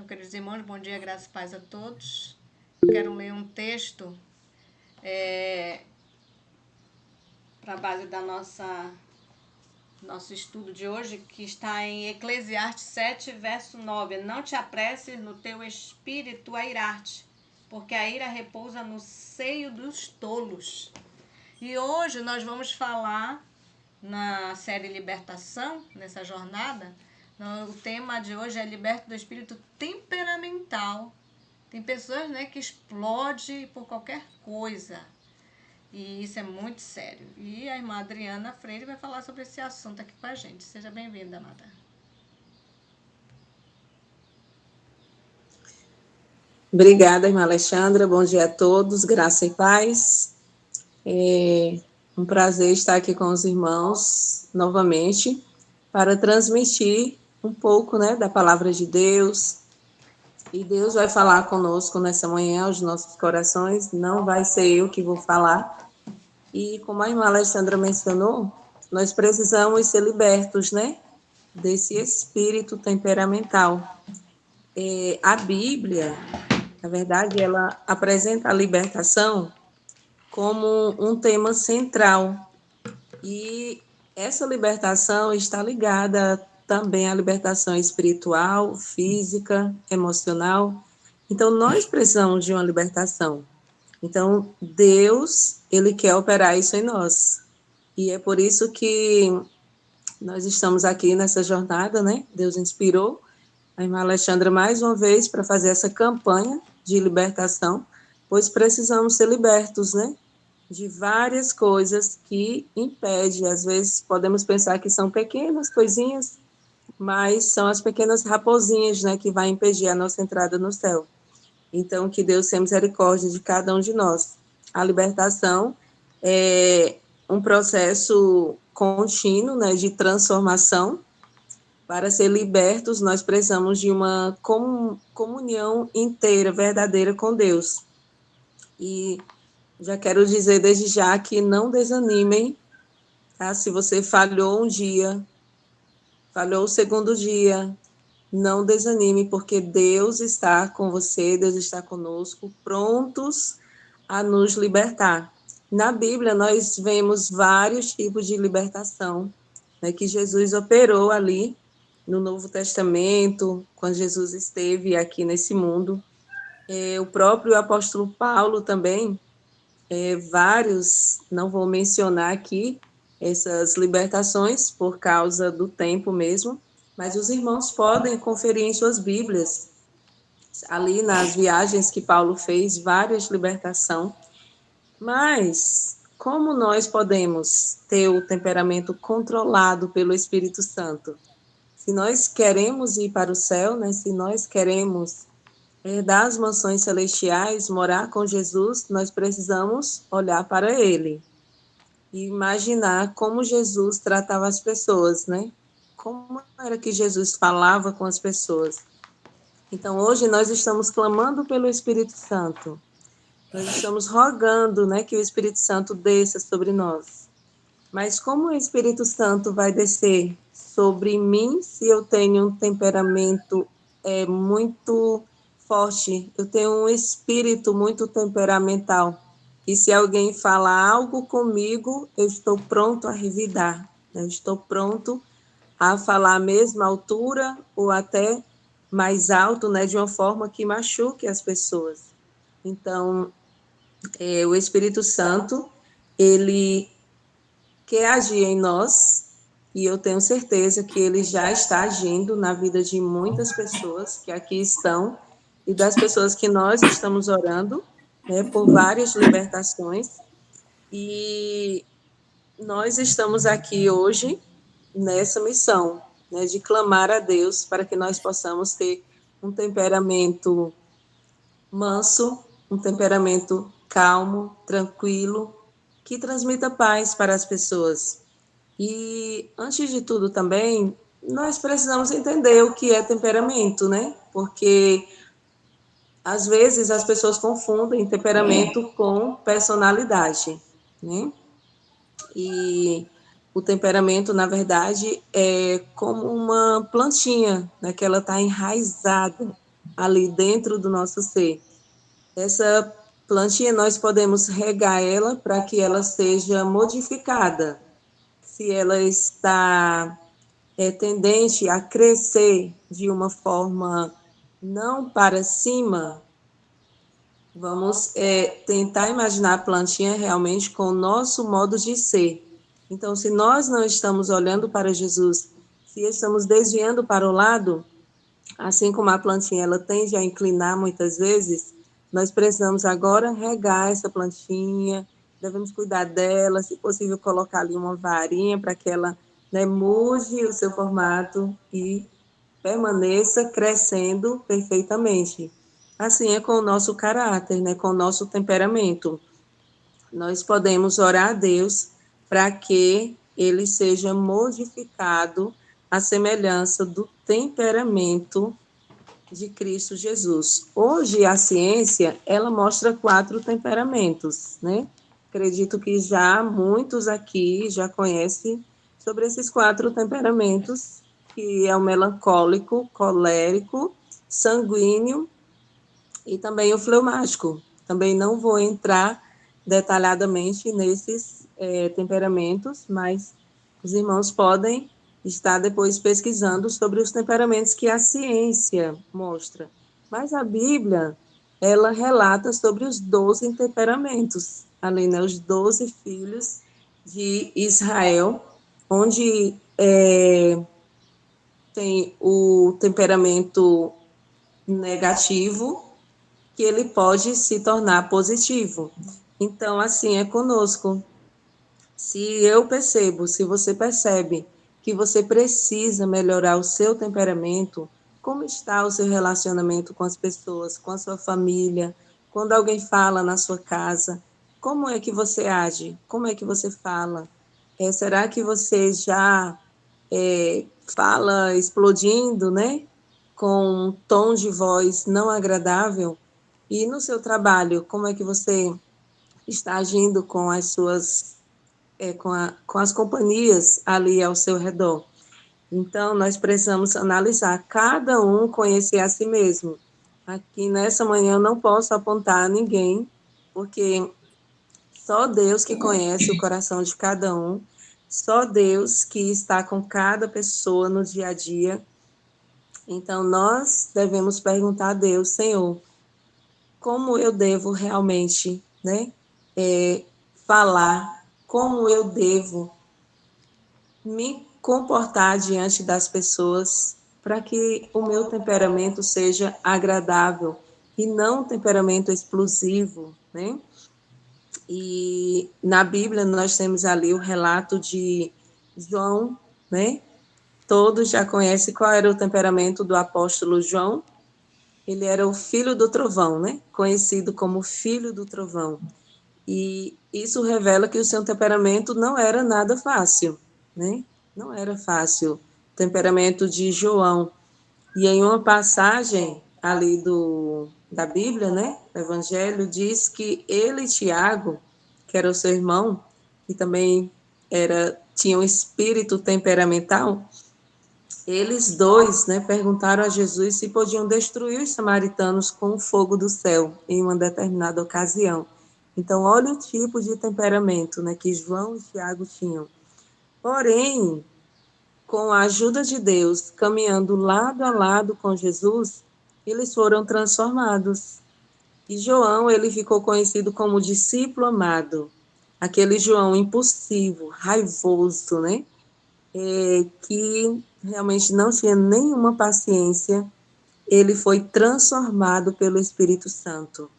queridos irmãos, bom dia, graças e paz a todos. Quero ler um texto para a base da nosso estudo de hoje, que está em Eclesiastes 7, verso 9. Não te apresses no teu espírito a irar-te, porque a ira repousa no seio dos tolos. E hoje nós vamos falar na série Libertação, nessa jornada. O tema de hoje é Liberta do Espírito Temperamental. Tem pessoas, né, que explodem por qualquer coisa. E isso é muito sério. E a irmã Adriana Freire vai falar sobre esse assunto aqui com a gente. Seja bem-vinda, amada. Obrigada, irmã Alexandra. Bom dia a todos. Graça e paz. É um prazer estar aqui com os irmãos novamente para transmitir um pouco, né, da palavra de Deus. E Deus vai falar conosco nessa manhã, aos nossos corações. Não vai ser eu que vou falar. E como a irmã Alexandra mencionou, nós precisamos ser libertos, né, desse espírito temperamental. A Bíblia, na verdade, ela apresenta a libertação como um tema central. E essa libertação está ligada também à libertação espiritual, física, emocional. Então, nós precisamos de uma libertação. Então, Deus, ele quer operar isso em nós. E é por isso que nós estamos aqui nessa jornada, né? Deus inspirou a irmã Alexandra mais uma vez para fazer essa campanha de libertação, pois precisamos ser libertos, né? De várias coisas que impedem. Às vezes podemos pensar que são pequenas coisinhas, mas são as pequenas raposinhas, né, que vai impedir a nossa entrada no céu. Então, que Deus tenha misericórdia de cada um de nós. A libertação é um processo contínuo, né, de transformação. Para ser libertos, nós precisamos de uma comunhão inteira, verdadeira com Deus. E já quero dizer desde já que não desanimem, tá? Se você falhou um dia, falhou o segundo dia, não desanime, porque Deus está com você, Deus está conosco, prontos a nos libertar. Na Bíblia, nós vemos vários tipos de libertação, né, que Jesus operou ali no Novo Testamento, quando Jesus esteve aqui nesse mundo. O próprio apóstolo Paulo também, vários, não vou mencionar aqui essas libertações por causa do tempo mesmo, mas os irmãos podem conferir em suas Bíblias, ali nas viagens que Paulo fez, várias libertações. Mas como nós podemos ter o temperamento controlado pelo Espírito Santo? Se nós queremos ir para o céu, né, se nós queremos herdar as mansões celestiais, morar com Jesus, nós precisamos olhar para Ele e imaginar como Jesus tratava as pessoas, né? Como era que Jesus falava com as pessoas. Então, hoje nós estamos clamando pelo Espírito Santo. Nós estamos rogando, né, que o Espírito Santo desça sobre nós. Mas como o Espírito Santo vai descer sobre mim se eu tenho um temperamento muito forte? Eu tenho um espírito muito temperamental. E se alguém fala algo comigo, eu estou pronto a revidar. Eu estou pronto a falar a mesma altura ou até mais alto, né, de uma forma que machuque as pessoas. Então, o Espírito Santo, ele quer agir em nós, e eu tenho certeza que ele já está agindo na vida de muitas pessoas que aqui estão, e das pessoas que nós estamos orando, né, por várias libertações, e nós estamos aqui hoje nessa missão, né, de clamar a Deus para que nós possamos ter um temperamento manso, um temperamento calmo, tranquilo, que transmita paz para as pessoas. E, antes de tudo, também, nós precisamos entender o que é temperamento, né? Porque, às vezes, as pessoas confundem temperamento com personalidade, né? E o temperamento, na verdade, é como uma plantinha, né? Que ela está enraizada ali dentro do nosso ser. Essa plantinha, nós podemos regar ela para que ela seja modificada. Se ela está tendente a crescer de uma forma não para cima, vamos tentar imaginar a plantinha realmente com o nosso modo de ser. Então, se nós não estamos olhando para Jesus, se estamos desviando para o lado, assim como a plantinha ela tende a inclinar muitas vezes, nós precisamos agora regar essa plantinha, devemos cuidar dela, se possível colocar ali uma varinha para que ela, né, mude o seu formato e permaneça crescendo perfeitamente. Assim é com o nosso caráter, né, com o nosso temperamento. Nós podemos orar a Deus para que ele seja modificado à semelhança do temperamento de Cristo Jesus. Hoje a ciência, ela mostra 4 temperamentos, né? Acredito que já muitos aqui já conhecem sobre esses 4 temperamentos, que é o melancólico, colérico, sanguíneo e também o fleumático. Também não vou entrar detalhadamente nesses temperamentos, mas os irmãos podem estar depois pesquisando sobre os temperamentos que a ciência mostra. Mas a Bíblia, ela relata sobre os 12 temperamentos, ali, né, os 12 filhos de Israel, onde tem o temperamento negativo, que ele pode se tornar positivo. Então, assim é conosco. Se eu percebo, se você percebe que você precisa melhorar o seu temperamento, como está o seu relacionamento com as pessoas, com a sua família, quando alguém fala na sua casa, como é que você age? Como é que você fala? Será que você já fala explodindo, né? Com um tom de voz não agradável? E no seu trabalho, como é que você está agindo com as suas, com as companhias ali ao seu redor? Então, nós precisamos analisar, cada um conhecer a si mesmo. Aqui nessa manhã eu não posso apontar ninguém, porque só Deus que conhece o coração de cada um, só Deus que está com cada pessoa no dia a dia. Então, nós devemos perguntar a Deus, Senhor, como eu devo realmente, né, falar, como eu devo me comportar diante das pessoas para que o meu temperamento seja agradável e não um temperamento explosivo, né? E na Bíblia nós temos ali o relato de João, né? Todos já conhecem qual era o temperamento do apóstolo João. Ele era o filho do trovão, né? Conhecido como filho do trovão. E isso revela que o seu temperamento não era nada fácil, né? Não era fácil. O temperamento de João. E em uma passagem ali da Bíblia, né? O Evangelho diz que ele e Tiago, que era o seu irmão, que também tinha um espírito temperamental, eles dois, né, perguntaram a Jesus se podiam destruir os samaritanos com o fogo do céu em uma determinada ocasião. Então, olha o tipo de temperamento, né, que João e Tiago tinham. Porém, com a ajuda de Deus, caminhando lado a lado com Jesus, eles foram transformados. E João, ele ficou conhecido como discípulo amado. Aquele João impulsivo, raivoso, né? Que realmente não tinha nenhuma paciência, ele foi transformado pelo Espírito Santo.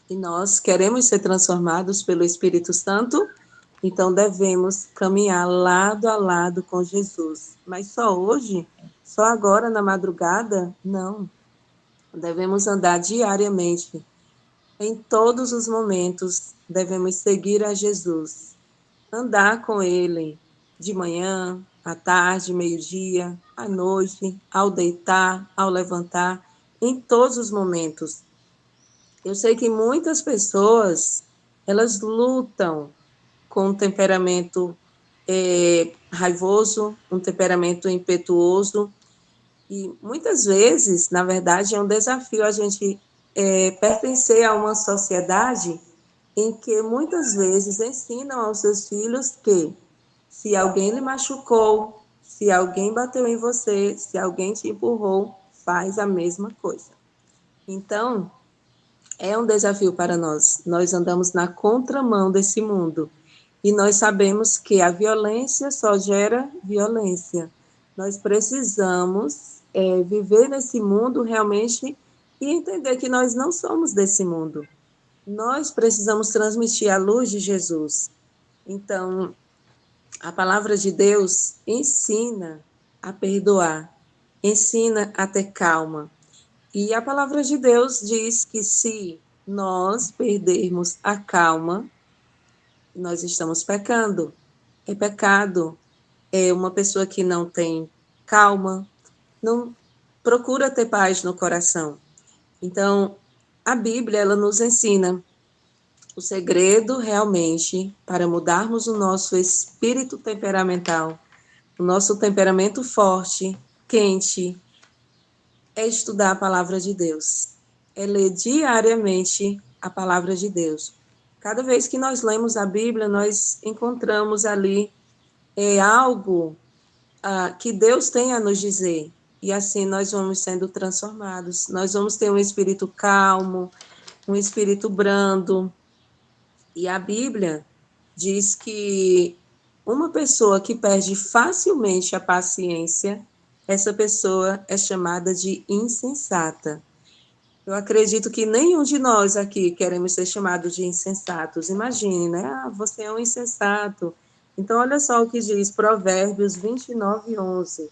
E nós queremos ser transformados pelo Espírito Santo, então devemos caminhar lado a lado com Jesus. Mas só hoje? Só agora na madrugada? Não. Devemos andar diariamente. Em todos os momentos, devemos seguir a Jesus, andar com Ele de manhã, à tarde, meio-dia, à noite, ao deitar, ao levantar, em todos os momentos. Eu sei que muitas pessoas, elas lutam com um temperamento raivoso, um temperamento impetuoso, E muitas vezes, na verdade, é um desafio a gente pertencer a uma sociedade em que muitas vezes ensinam aos seus filhos que se alguém lhe machucou, se alguém bateu em você, se alguém te empurrou, faz a mesma coisa. Então, é um desafio para nós. Nós andamos na contramão desse mundo. E nós sabemos que a violência só gera violência. Nós precisamos viver nesse mundo realmente e entender que nós não somos desse mundo. Nós precisamos transmitir a luz de Jesus. Então, a palavra de Deus ensina a perdoar, ensina a ter calma. E a palavra de Deus diz que se nós perdermos a calma, nós estamos pecando. É pecado. É uma pessoa que não tem calma, não procura ter paz no coração. Então, a Bíblia, ela nos ensina o segredo realmente para mudarmos o nosso espírito temperamental, o nosso temperamento forte, quente, é estudar a palavra de Deus, é ler diariamente a palavra de Deus. Cada vez que nós lemos a Bíblia, nós encontramos ali algo que Deus tem a nos dizer. E assim nós vamos sendo transformados. Nós vamos ter um espírito calmo, um espírito brando. E a Bíblia diz que uma pessoa que perde facilmente a paciência, essa pessoa é chamada de insensata. Eu acredito que nenhum de nós aqui queremos ser chamados de insensatos. Imagine, né? Ah, você é um insensato. Então, olha só o que diz Provérbios 29:11.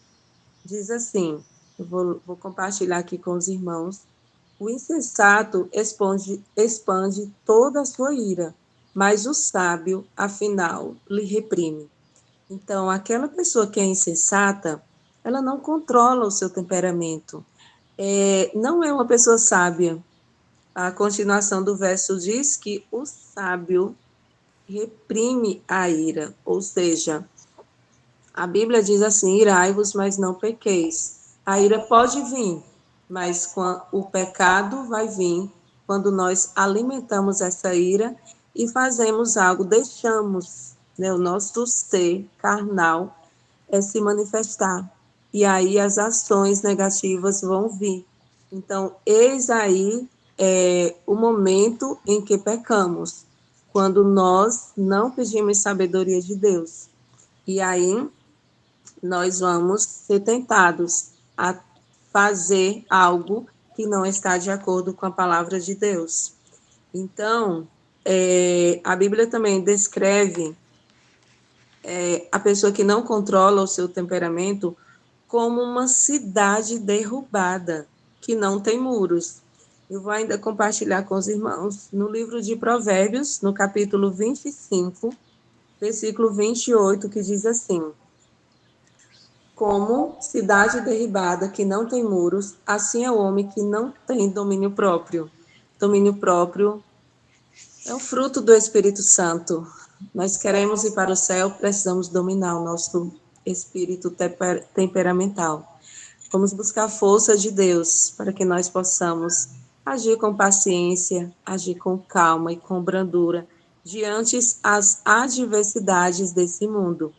Diz assim, eu vou compartilhar aqui com os irmãos. O insensato expande toda a sua ira, mas o sábio, afinal, lhe reprime. Então, aquela pessoa que é insensata, ela não controla o seu temperamento. Não é uma pessoa sábia. A continuação do verso diz que o sábio reprime a ira, ou seja, a Bíblia diz assim: irai-vos, mas não pequeis. A ira pode vir, mas o pecado vai vir quando nós alimentamos essa ira e fazemos algo, deixamos, né, o nosso ser carnal se manifestar. E aí as ações negativas vão vir. Então, eis aí o momento em que pecamos, quando nós não pedimos sabedoria de Deus. E aí nós vamos ser tentados a fazer algo que não está de acordo com a palavra de Deus. Então, a Bíblia também descreve a pessoa que não controla o seu temperamento como uma cidade derrubada, que não tem muros. Eu vou ainda compartilhar com os irmãos no livro de Provérbios, no capítulo 25, versículo 28, que diz assim: como cidade derribada que não tem muros, assim é o homem que não tem domínio próprio. Domínio próprio é o fruto do Espírito Santo. Nós queremos ir para o céu, precisamos dominar o nosso espírito temperamental. Vamos buscar a força de Deus para que nós possamos agir com paciência, agir com calma e com brandura diante as adversidades desse mundo.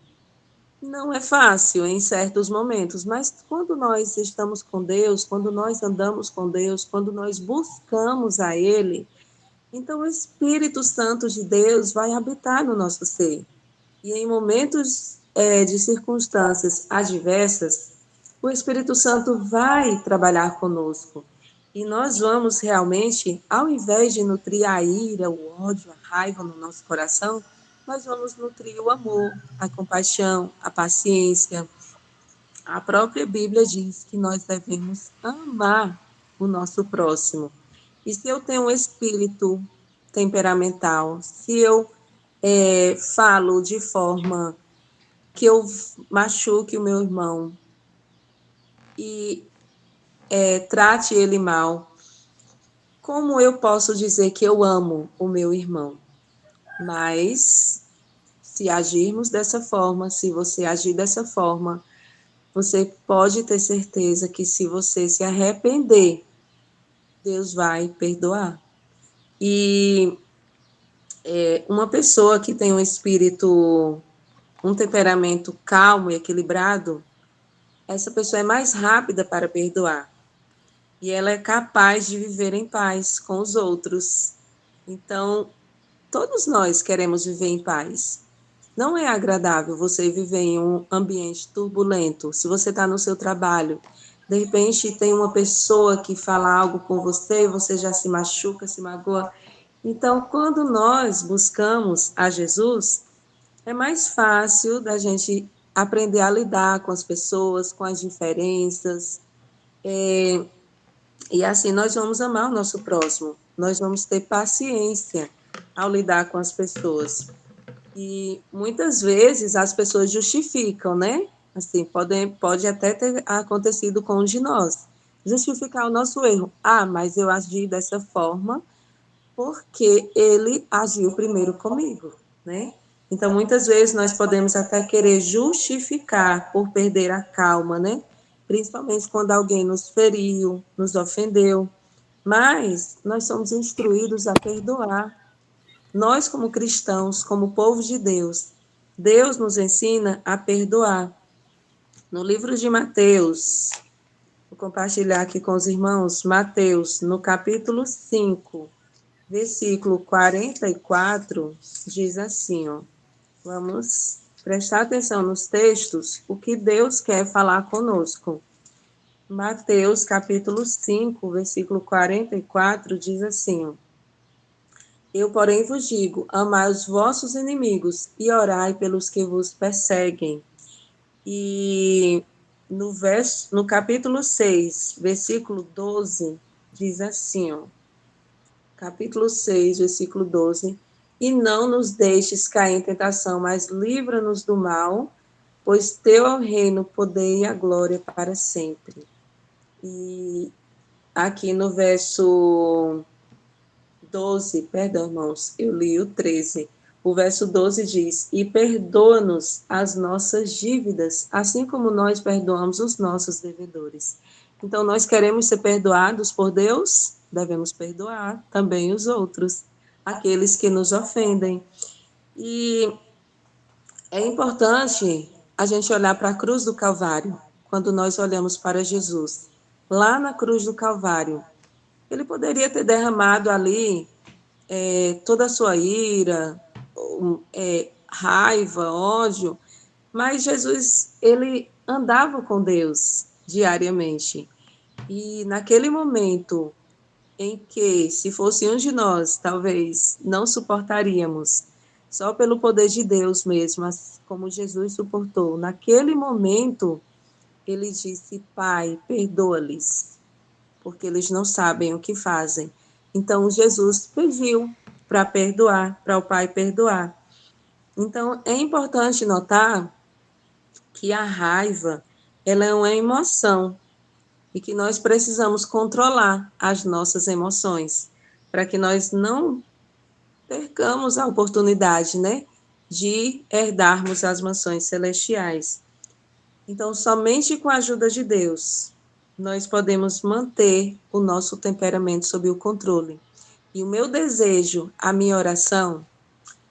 Não é fácil em certos momentos, mas quando nós estamos com Deus, quando nós andamos com Deus, quando nós buscamos a Ele, então o Espírito Santo de Deus vai habitar no nosso ser. E em momentos de circunstâncias adversas, o Espírito Santo vai trabalhar conosco. E nós vamos realmente, ao invés de nutrir a ira, o ódio, a raiva no nosso coração, nós vamos nutrir o amor, a compaixão, a paciência. A própria Bíblia diz que nós devemos amar o nosso próximo. E se eu tenho um espírito temperamental, se eu falo de forma que eu machuque o meu irmão e trate ele mal, como eu posso dizer que eu amo o meu irmão? Mas se agirmos dessa forma, se você agir dessa forma, você pode ter certeza que se você se arrepender, Deus vai perdoar. E uma pessoa que tem um espírito, um temperamento calmo e equilibrado, essa pessoa é mais rápida para perdoar. E ela é capaz de viver em paz com os outros. Então, todos nós queremos viver em paz. Não é agradável você viver em um ambiente turbulento. Se você está no seu trabalho, de repente tem uma pessoa que fala algo com você e você já se machuca, se magoa. Então, quando nós buscamos a Jesus, é mais fácil da gente aprender a lidar com as pessoas, com as diferenças. E assim nós vamos amar o nosso próximo. Nós vamos ter paciência ao lidar com as pessoas. E muitas vezes as pessoas justificam, né? Assim, pode até ter acontecido com um de nós. Justificar o nosso erro. Ah, mas eu agi dessa forma porque ele agiu primeiro comigo, né? Então, muitas vezes nós podemos até querer justificar por perder a calma, né? Principalmente quando alguém nos feriu, nos ofendeu. Mas nós somos instruídos a perdoar. Nós, como cristãos, como povo de Deus, Deus nos ensina a perdoar. No livro de Mateus, vou compartilhar aqui com os irmãos, Mateus, no capítulo 5, versículo 44, diz assim, ó, vamos prestar atenção nos textos, o que Deus quer falar conosco. Mateus, capítulo 5, versículo 44, diz assim, ó, eu, porém, vos digo, amai os vossos inimigos e orai pelos que vos perseguem. E no capítulo 6, versículo 12, diz assim, ó, capítulo 6, versículo 12, e não nos deixes cair em tentação, mas livra-nos do mal, pois teu é o reino, o poder e a glória para sempre. E aqui no verso 12, perdão, irmãos, eu li o 13. O verso 12 diz, e perdoa-nos as nossas dívidas, assim como nós perdoamos os nossos devedores. Então, nós queremos ser perdoados por Deus, devemos perdoar também os outros, aqueles que nos ofendem. E é importante a gente olhar para a cruz do Calvário, quando nós olhamos para Jesus. Lá na cruz do Calvário, ele poderia ter derramado ali toda a sua ira, raiva, ódio, mas Jesus, ele andava com Deus diariamente. E naquele momento em que, se fosse um de nós, talvez não suportaríamos, só pelo poder de Deus mesmo, como Jesus suportou, naquele momento, ele disse, Pai, perdoa-lhes, porque eles não sabem o que fazem. Então, Jesus pediu para perdoar, para o Pai perdoar. Então, é importante notar que a raiva, ela é uma emoção e que nós precisamos controlar as nossas emoções, para que nós não percamos a oportunidade, né, de herdarmos as mansões celestiais. Então, somente com a ajuda de Deus, nós podemos manter o nosso temperamento sob o controle. E o meu desejo, a minha oração,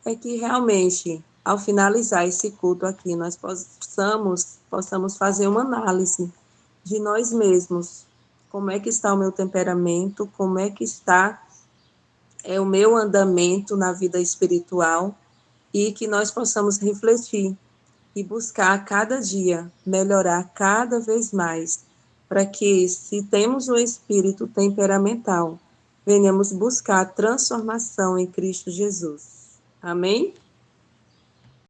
é que realmente, ao finalizar esse culto aqui, nós possamos fazer uma análise de nós mesmos. Como é que está o meu temperamento? Como é que está o meu andamento na vida espiritual? E que nós possamos refletir e buscar a cada dia melhorar cada vez mais, para que, se temos um espírito temperamental, venhamos buscar a transformação em Cristo Jesus. Amém?